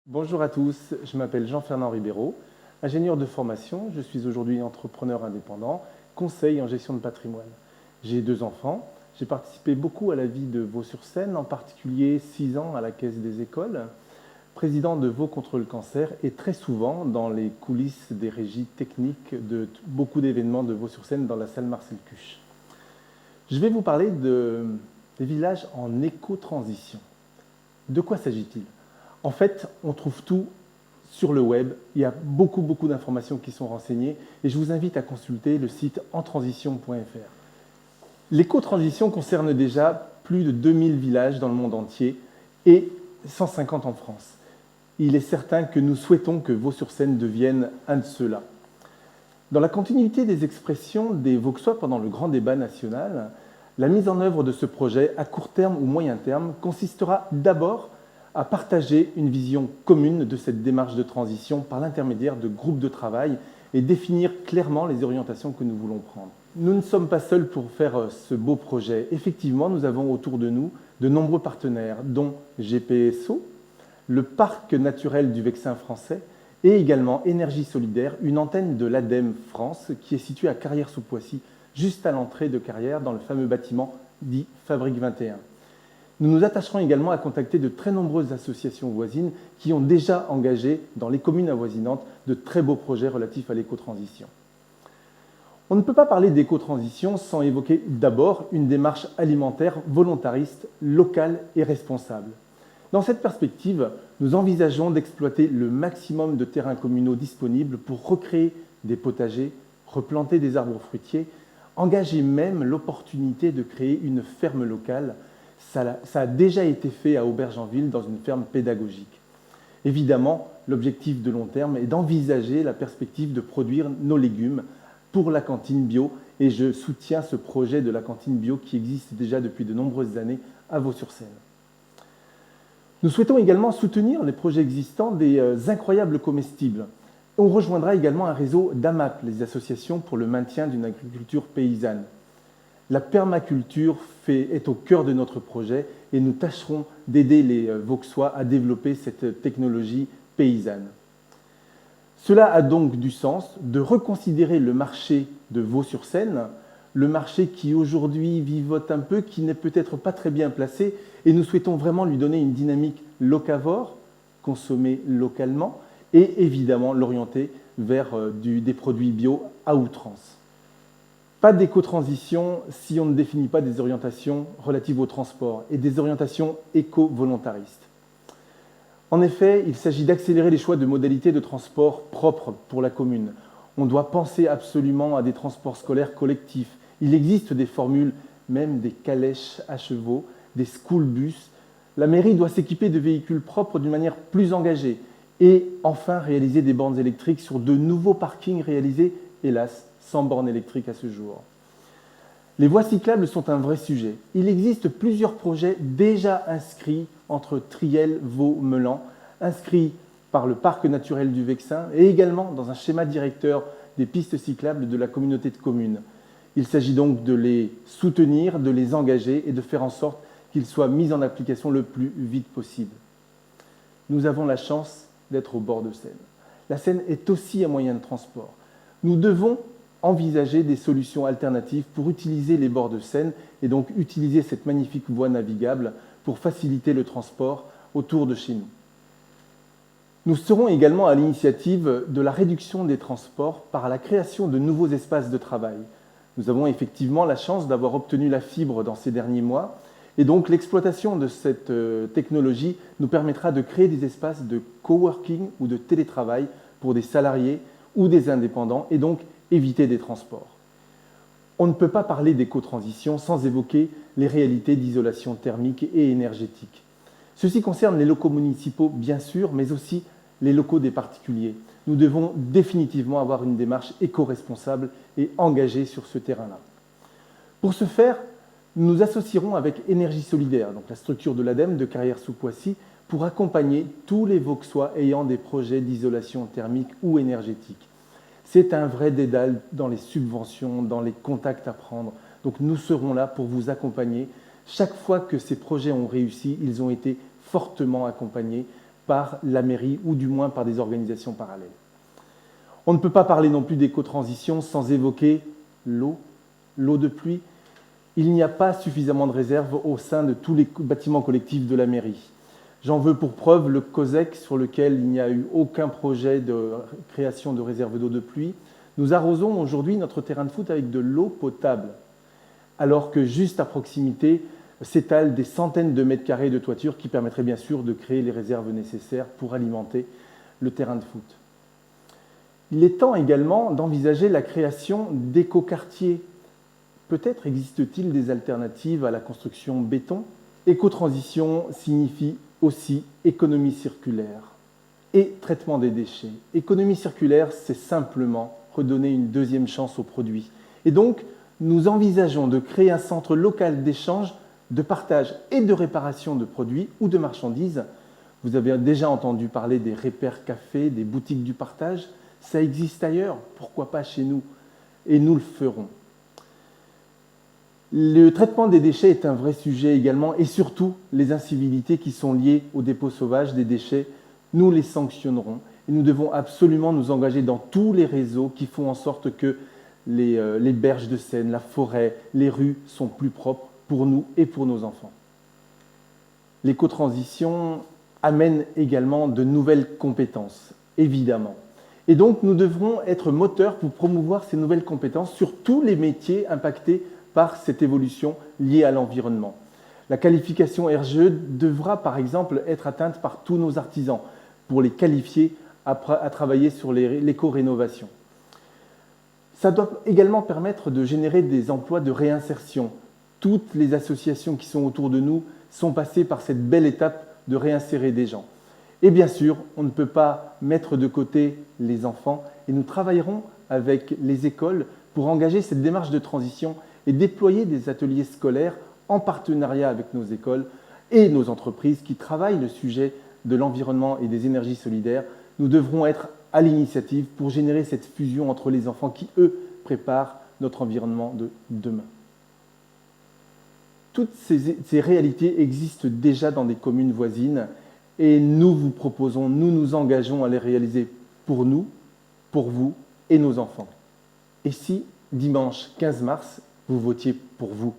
Bonjour à tous, je m'appelle Jean-Fernand Ribeiro, ingénieur de formation, je suis aujourd'hui entrepreneur indépendant, conseil en gestion de patrimoine. J'ai 2 enfants, j'ai participé beaucoup à la vie de Vaux-sur-Seine, en particulier 6 ans à la Caisse des écoles, président de Vaud contre le cancer et très souvent dans les coulisses des régies techniques de beaucoup d'événements de Vaux-sur-Seine dans la salle Marcel Cuche. Je vais vous parler des villages en éco-transition. De quoi s'agit-il? En fait, on trouve tout sur le web. Il y a beaucoup d'informations qui sont renseignées et je vous invite à consulter le site entransition.fr. L'éco-transition concerne déjà plus de 2000 villages dans le monde entier et 150 en France. Il est certain que nous souhaitons que Vaux-sur-Seine devienne un de ceux-là. Dans la continuité des expressions des Vauxois pendant le grand débat national, la mise en œuvre de ce projet à court terme ou moyen terme consistera d'abord à partager une vision commune de cette démarche de transition par l'intermédiaire de groupes de travail et définir clairement les orientations que nous voulons prendre. Nous ne sommes pas seuls pour faire ce beau projet. Effectivement, nous avons autour de nous de nombreux partenaires, dont GPSO, le parc naturel du Vexin français et également Énergie Solidaire, une antenne de l'ADEME France qui est située à Carrières-sous-Poissy, juste à l'entrée de Carrières, dans le fameux bâtiment dit Fabrique 21. Nous nous attacherons également à contacter de très nombreuses associations voisines qui ont déjà engagé dans les communes avoisinantes de très beaux projets relatifs à l'éco-transition. On ne peut pas parler d'éco-transition sans évoquer d'abord une démarche alimentaire volontariste, locale et responsable. Dans cette perspective, nous envisageons d'exploiter le maximum de terrains communaux disponibles pour recréer des potagers, replanter des arbres fruitiers, engager même l'opportunité de créer une ferme locale. Ça a déjà été fait à Aubergenville dans une ferme pédagogique. Évidemment, l'objectif de long terme est d'envisager la perspective de produire nos légumes pour la cantine bio et je soutiens ce projet de la cantine bio qui existe déjà depuis de nombreuses années à Vaux-sur-Seine. Nous souhaitons également soutenir les projets existants des incroyables comestibles. On rejoindra également un réseau d'AMAP, les associations pour le maintien d'une agriculture paysanne. La permaculture est au cœur de notre projet et nous tâcherons d'aider les Vauxois à développer cette technologie paysanne. Cela a donc du sens de reconsidérer le marché de Vaux-sur-Seine, le marché qui aujourd'hui vivote un peu, qui n'est peut-être pas très bien placé, et nous souhaitons vraiment lui donner une dynamique locavore, consommer localement, et évidemment l'orienter vers des produits bio à outrance. Pas d'éco-transition si on ne définit pas des orientations relatives au transport et des orientations éco-volontaristes. En effet, il s'agit d'accélérer les choix de modalités de transport propres pour la commune. On doit penser absolument à des transports scolaires collectifs. Il existe des formules, même des calèches à chevaux, des school bus. La mairie doit s'équiper de véhicules propres d'une manière plus engagée et enfin réaliser des bornes électriques sur de nouveaux parkings réalisés, hélas, sans bornes électriques à ce jour. Les voies cyclables sont un vrai sujet. Il existe plusieurs projets déjà inscrits entre Triel, Vaud, Meulan, inscrits par le parc naturel du Vexin et également dans un schéma directeur des pistes cyclables de la communauté de communes. Il s'agit donc de les soutenir, de les engager et de faire en sorte qu'ils soient mis en application le plus vite possible. Nous avons la chance d'être au bord de Seine. La Seine est aussi un moyen de transport. Nous devons envisager des solutions alternatives pour utiliser les bords de Seine et donc utiliser cette magnifique voie navigable pour faciliter le transport autour de chez nous. Nous serons également à l'initiative de la réduction des transports par la création de nouveaux espaces de travail. Nous avons effectivement la chance d'avoir obtenu la fibre dans ces derniers mois et donc l'exploitation de cette technologie nous permettra de créer des espaces de coworking ou de télétravail pour des salariés ou des indépendants et donc éviter des transports. On ne peut pas parler d'éco-transition sans évoquer les réalités d'isolation thermique et énergétique. Ceci concerne les locaux municipaux, bien sûr, mais aussi les locaux des particuliers. Nous devons définitivement avoir une démarche éco-responsable et engagée sur ce terrain-là. Pour ce faire, nous nous associerons avec Énergie Solidaire, donc la structure de l'ADEME de Carrières-sous-Poissy, pour accompagner tous les Vauxois ayant des projets d'isolation thermique ou énergétique. C'est un vrai dédale dans les subventions, dans les contacts à prendre. Donc nous serons là pour vous accompagner. Chaque fois que ces projets ont réussi, ils ont été fortement accompagnés par la mairie ou du moins par des organisations parallèles. On ne peut pas parler non plus d'éco-transition sans évoquer l'eau de pluie. Il n'y a pas suffisamment de réserves au sein de tous les bâtiments collectifs de la mairie. J'en veux pour preuve le COSEC, sur lequel il n'y a eu aucun projet de création de réserve d'eau de pluie. Nous arrosons aujourd'hui notre terrain de foot avec de l'eau potable, alors que juste à proximité s'étalent des centaines de mètres carrés de toiture qui permettraient bien sûr de créer les réserves nécessaires pour alimenter le terrain de foot. Il est temps également d'envisager la création d'écoquartiers. Peut-être existe-t-il des alternatives à la construction béton. Éco-transition signifie aussi économie circulaire et traitement des déchets. Économie circulaire, c'est simplement redonner une deuxième chance aux produits. Et donc, nous envisageons de créer un centre local d'échange, de partage et de réparation de produits ou de marchandises. Vous avez déjà entendu parler des repères cafés, des boutiques du partage. Ça existe ailleurs, pourquoi pas chez nous? Et nous le ferons. Le traitement des déchets est un vrai sujet également, et surtout les incivilités qui sont liées au dépôt sauvage des déchets, nous les sanctionnerons. Et nous devons absolument nous engager dans tous les réseaux qui font en sorte que les berges de Seine, la forêt, les rues sont plus propres pour nous et pour nos enfants. L'éco-transition amène également de nouvelles compétences, évidemment. Et donc nous devrons être moteurs pour promouvoir ces nouvelles compétences sur tous les métiers impactés par cette évolution liée à l'environnement. La qualification RGE devra par exemple être atteinte par tous nos artisans pour les qualifier à travailler sur l'éco-rénovation. Ça doit également permettre de générer des emplois de réinsertion. Toutes les associations qui sont autour de nous sont passées par cette belle étape de réinsérer des gens. Et bien sûr, on ne peut pas mettre de côté les enfants et nous travaillerons avec les écoles pour engager cette démarche de transition et déployer des ateliers scolaires en partenariat avec nos écoles et nos entreprises qui travaillent le sujet de l'environnement et des énergies solidaires. Nous devrons être à l'initiative pour générer cette fusion entre les enfants qui, eux, préparent notre environnement de demain. Toutes ces réalités existent déjà dans des communes voisines et nous vous proposons, nous nous engageons à les réaliser pour nous, pour vous et nos enfants. Et si, dimanche 15 mars, vous votiez pour vous?